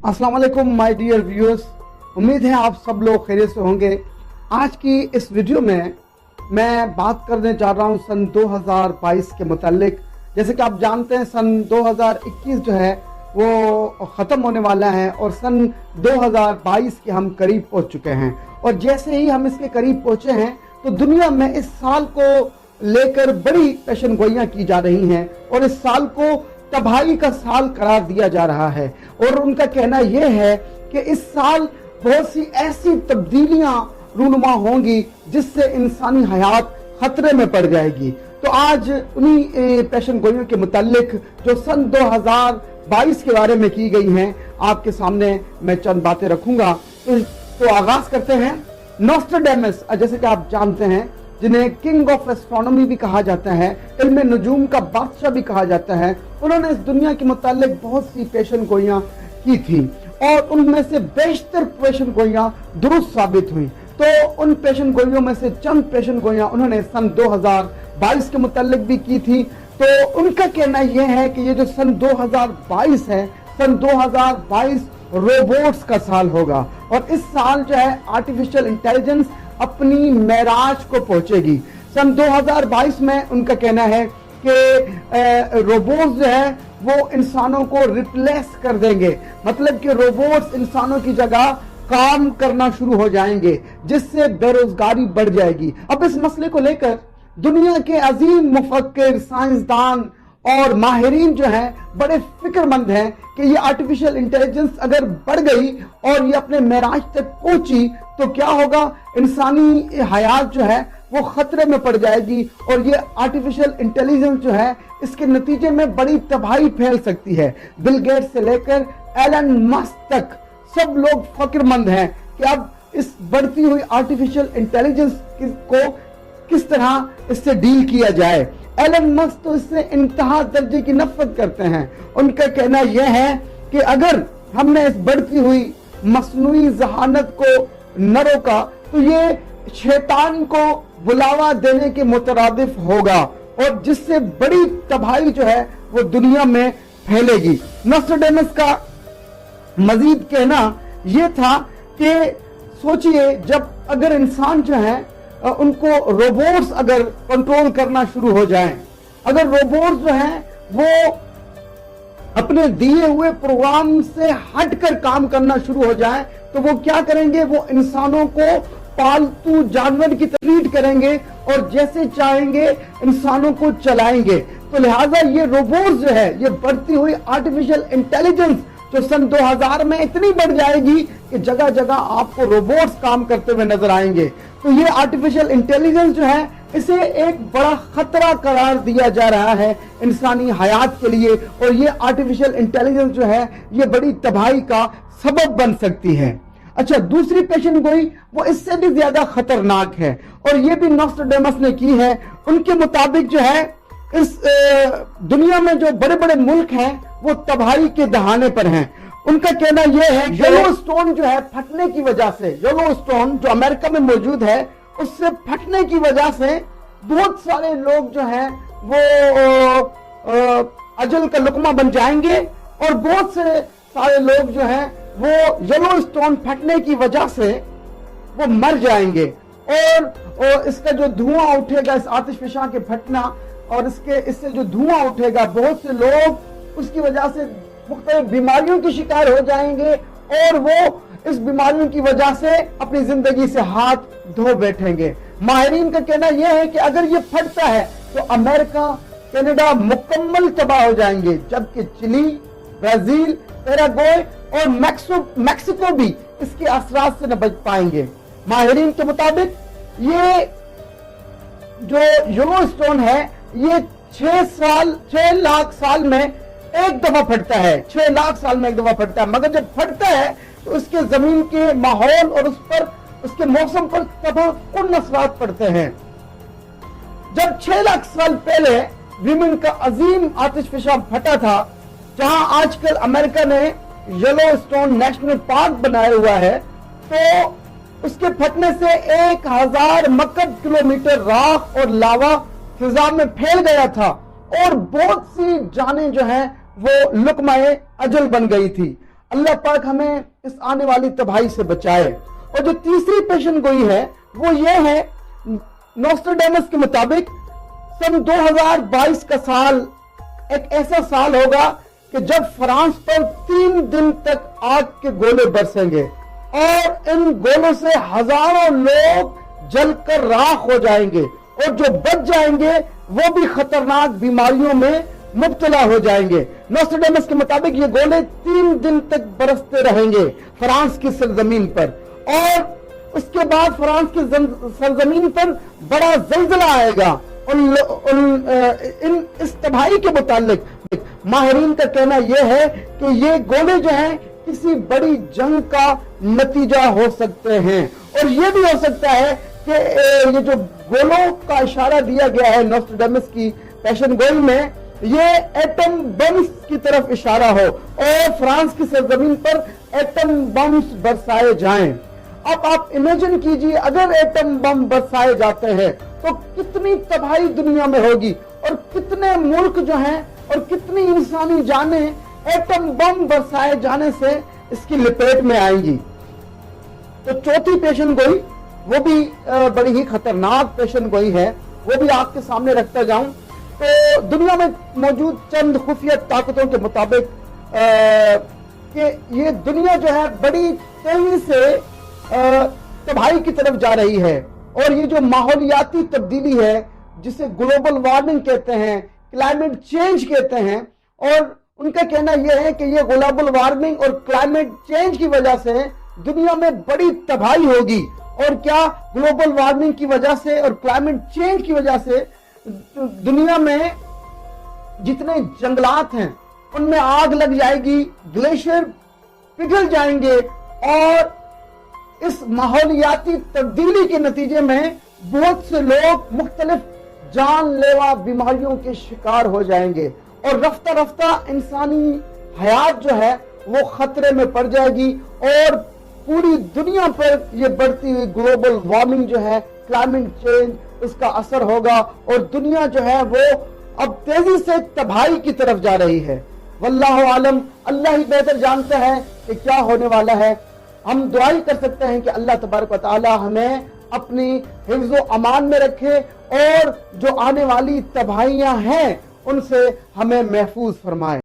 अस्सलाम वालेकुम my dear viewers, उम्मीद है आप सब लोग खैरियत से होंगे। आज की इस वीडियो में मैं बात करने जा रहा हूं सन 2022 के मुतालिक। जैसे कि आप जानते हैं सन 2021 जो है वो ख़त्म होने वाला है और सन 2022 के हम करीब पहुंच चुके हैं। और जैसे ही हम इसके करीब पहुंचे हैं तो दुनिया में इस साल को लेकर बड़ी पेशन गोइयाँ की जा रही हैं और इस साल को तबाही का साल करार दिया जा रहा है। और उनका कहना यह है कि इस साल बहुत सी ऐसी तब्दीलियां रूनुमा होंगी जिससे इंसानी हयात खतरे में पड़ जाएगी। तो आज उन्हीं पेशन गोइयों के मुतालिक जो सन 2022 के बारे में की गई हैं आपके सामने मैं चंद बातें रखूंगा। तो आगाज करते हैं। नॉस्ट्राडेमस, जैसे कि आप जानते हैं, जिन्हें किंग ऑफ एस्ट्रोनॉमी भी कहा जाता है, इल्म नजूम का बादशाह भी कहा जाता है, उन्होंने इस दुनिया के मुतालिक बहुत सी पेशन गोइयां की थी और उनमें से बेशतर पेशन गोइयां दुरुस्त साबित हुई। तो उन पेशन गोइयों में से चंद पेशन गोइयां उन्होंने सन 2022 के मुतालिक भी की थी। तो उनका कहना यह है कि ये जो सन 2022 है, सन 2022 रोबोट्स का साल होगा और इस साल जो है आर्टिफिशियल इंटेलिजेंस अपनी मेराज को पहुंचेगी। सन 2022 में उनका कहना है कि रोबोट्स जो है वो इंसानों को रिप्लेस कर देंगे, मतलब कि रोबोट्स इंसानों की जगह काम करना शुरू हो जाएंगे जिससे बेरोजगारी बढ़ जाएगी। अब इस मसले को लेकर दुनिया के अजीम मुफक्किर, साइंसदान और माहिरीन जो हैं बड़े फिक्रमंद हैं कि ये आर्टिफिशियल इंटेलिजेंस अगर बढ़ गई और ये अपने मेराज तक पहुंची तो क्या होगा, इंसानी हयात जो है वो खतरे में पड़ जाएगी और ये आर्टिफिशियल इंटेलिजेंस जो है इसके नतीजे में बड़ी तबाही फैल सकती है। बिल गेट्स से लेकर एलन मस्क तक सब लोग फिक्रमंद हैं कि अब इस बढ़ती हुई आर्टिफिशियल इंटेलिजेंस को किस तरह इससे डील किया जाए। एलन मस्क तो इससे इंतहा दर्जे की नफरत करते हैं। उनका कहना यह है कि अगर हमने इस बढ़ती हुई मसनूई जहानत को न रोका तो ये शैतान को बुलावा देने के मुतरादिफ होगा और जिससे बड़ी तबाही जो है वो दुनिया में फैलेगी। नॉस्ट्राडेमस का मजीद कहना यह था कि सोचिए, जब अगर इंसान जो है उनको रोबोट्स अगर कंट्रोल करना शुरू हो जाएं, अगर रोबोट्स जो हैं वो अपने दिए हुए प्रोग्राम से हटकर काम करना शुरू हो जाएं तो वो क्या करेंगे, वो इंसानों को पालतू जानवर की ट्रीट करेंगे और जैसे चाहेंगे इंसानों को चलाएंगे। तो लिहाजा ये रोबोट्स जो है, ये बढ़ती हुई आर्टिफिशियल इंटेलिजेंस जो सन 2000 में इतनी बढ़ जाएगी कि जगह जगह आपको रोबोट्स काम करते हुए नजर आएंगे। तो ये आर्टिफिशियल इंटेलिजेंस जो है इसे एक बड़ा खतरा करार दिया जा रहा है इंसानी हयात के लिए और ये आर्टिफिशियल इंटेलिजेंस जो है ये बड़ी तबाही का सबब बन सकती है। अच्छा, दूसरी पेशन गोई वो इससे भी ज्यादा खतरनाक है और ये भी नॉस्ट्राडेमस ने की है। उनके मुताबिक जो है इस दुनिया में जो बड़े बड़े मुल्क हैं वो तबाही के दहाने पर हैं। उनका कहना यह है येलो स्टोन जो है फटने की वजह से, येलो स्टोन जो अमेरिका में मौजूद है उससे फटने की वजह से बहुत सारे लोग जो हैं वो अजल का लुकमा बन जाएंगे और बहुत से सारे लोग जो हैं वो येलो स्टोन फटने की वजह से वो मर जाएंगे और इसका जो धुआं उठेगा, इस आतिशफशां के फटना और इससे जो धुआं उठेगा, बहुत से लोग उसकी वजह से मुख्तलिफ बीमारियों के शिकार हो जाएंगे और वो इस बीमारियों की वजह से अपनी जिंदगी से हाथ धो बैठेंगे। माहिरीन का कहना यह है कि अगर ये फटता है तो अमेरिका, कनाडा मुकम्मल तबाह हो जाएंगे, जबकि चिली, ब्राजील, पैराग्वे और मैक्सिको भी इसके असरात से न बच पाएंगे। माहिरीन के मुताबिक ये जो येलो स्टोन है ये 6 लाख साल में एक दफा फटता है, 6 लाख साल में एक दफा फटता है, मगर जब फटता है तो उसके जमीन के माहौल और उस पर, उसके मौसम पर तबाहकुन असरात पड़ते हैं। जब 6 लाख साल पहले विमेन का अजीम आतिशफशा फटा था, जहां आजकल अमेरिका ने येलो स्टोन नेशनल पार्क बनाया हुआ है, तो उसके फटने से 1000 मकब किलोमीटर राख और लावा फिजा में फैल गया था और बहुत सी जानें जो हैं वो लुकमाए अजल बन गई थी। اللہ پاک ہمیں اس آنے والی تباہی سے بچائے۔ اور جو تیسری پیشن گوئی ہے وہ یہ ہے، نوسٹراڈیمس کے مطابق سن 2022 کا سال ایک ایسا سال ہوگا کہ جب فرانس پر 3 دن تک آگ کے گولے برسیں گے اور ان گولوں سے ہزاروں لوگ جل کر راکھ ہو جائیں گے، اور جو بچ جائیں گے وہ بھی خطرناک بیماریوں میں مبتلا ہو جائیں گے۔ نوسٹراڈیمس کے مطابق یہ گولے 3 دن تک برستے رہیں گے فرانس کی سرزمین پر، اور اس کے بعد فرانس کی سرزمین پر بڑا زلزلہ آئے گا۔ اس تباہی کے متعلق ماہرین کا کہنا یہ ہے کہ یہ گولے جو ہیں کسی بڑی جنگ کا نتیجہ ہو سکتے ہیں، اور یہ بھی ہو سکتا ہے کہ یہ جو گولوں کا اشارہ دیا گیا ہے نوسٹراڈیمس کی پیشن گوئی میں، یہ ایٹم بمز کی طرف اشارہ ہو اور فرانس کی سرزمین پر ایٹم بمز برسائے جائیں۔ اب آپ امیجن کیجئے اگر ایٹم بم برسائے جاتے ہیں تو کتنی تباہی دنیا میں ہوگی، اور کتنے ملک جو ہیں اور کتنی انسانی جانیں ایٹم بم برسائے جانے سے اس کی لپیٹ میں آئیں گی۔ تو چوتھی پیشن گوئی وہ بھی بڑی ہی خطرناک پیشن گوئی ہے، وہ بھی آپ کے سامنے رکھتا جاؤں تو دنیا میں موجود چند خفیہ طاقتوں کے مطابق کہ یہ دنیا جو ہے بڑی تیزی سے تباہی کی طرف جا رہی ہے، اور یہ جو ماحولیاتی تبدیلی ہے جسے گلوبل وارمنگ کہتے ہیں، کلائمیٹ چینج کہتے ہیں، اور ان کا کہنا یہ ہے کہ یہ گلوبل وارمنگ اور کلائمیٹ چینج کی وجہ سے دنیا میں بڑی تباہی ہوگی۔ اور کیا گلوبل وارمنگ کی وجہ سے اور کلائمیٹ چینج کی وجہ سے دنیا میں جتنے جنگلات ہیں ان میں آگ لگ جائے گی، گلیشیر پگھل جائیں گے، اور اس ماحولیاتی تبدیلی کے نتیجے میں بہت سے لوگ مختلف جان لیوا بیماریوں کے شکار ہو جائیں گے، اور رفتہ رفتہ انسانی حیات جو ہے وہ خطرے میں پڑ جائے گی، اور پوری دنیا پر یہ بڑھتی ہوئی گلوبل وارمنگ جو ہے، کلائمیٹ چینج، اس کا اثر ہوگا، اور دنیا جو ہے وہ اب تیزی سے تباہی کی طرف جا رہی ہے۔ واللہ عالم، اللہ ہی بہتر جانتا ہے کہ کیا ہونے والا ہے۔ ہم دعائی کر سکتے ہیں کہ اللہ تبارک و تعالی ہمیں اپنی حفظ و امان میں رکھے، اور جو آنے والی تباہیاں ہیں ان سے ہمیں محفوظ فرمائے۔